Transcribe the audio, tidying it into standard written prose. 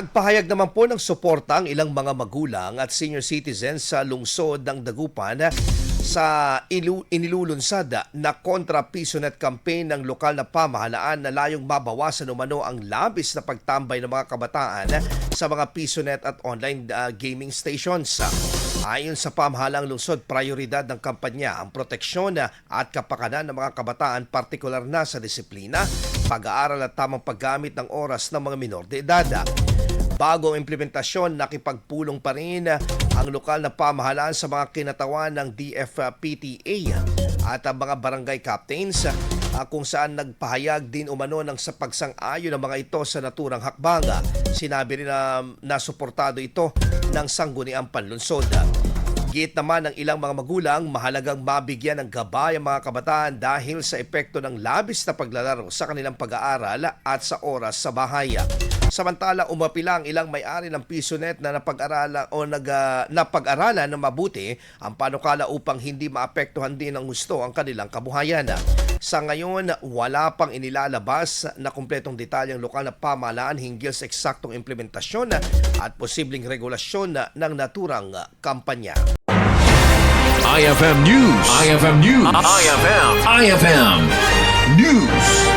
Nagpahayag naman po ng suporta ang ilang mga magulang at senior citizens sa lungsod ng Dagupan sa inilulunsad na kontra PisoNet campaign ng lokal na pamahalaan na layong mabawasan umano ang labis na pagtambay ng mga kabataan sa mga PisoNet at online gaming stations. Ayon sa pamahalang lungsod, prioridad ng kampanya ang proteksyon at kapakanan ng mga kabataan, partikular na sa disiplina, pag-aaral at tamang paggamit ng oras ng mga minor de edad. Bago ang implementasyon, nakipagpulong pa rin ang lokal na pamahalaan sa mga kinatawan ng DFPTA at ang mga barangay captains kung saan nagpahayag din umano ng sa pagsang-ayon ng mga ito sa naturang hakbang. Sinabi rin na nasuportado ito ng sangguniang panlunsod. Giit naman ng ilang mga magulang, mahalagang mabigyan ng gabay ang mga kabataan dahil sa epekto ng labis na paglalaro sa kanilang pag-aaral at sa oras sa bahay. Samantala, umapila ang ilang may-ari ng PisoNet na napag-aralan o napag-aralan na mabuti ang panukala upang hindi maapektuhan din ng gusto ang kanilang kabuhayan. Sa ngayon, wala pang inilalabas na kumpletong detalyeng lokal na pamahalaan hinggil sa eksaktong implementasyon at posibleng regulasyon ng naturang kampanya. IFM News. IFM News. IFM News.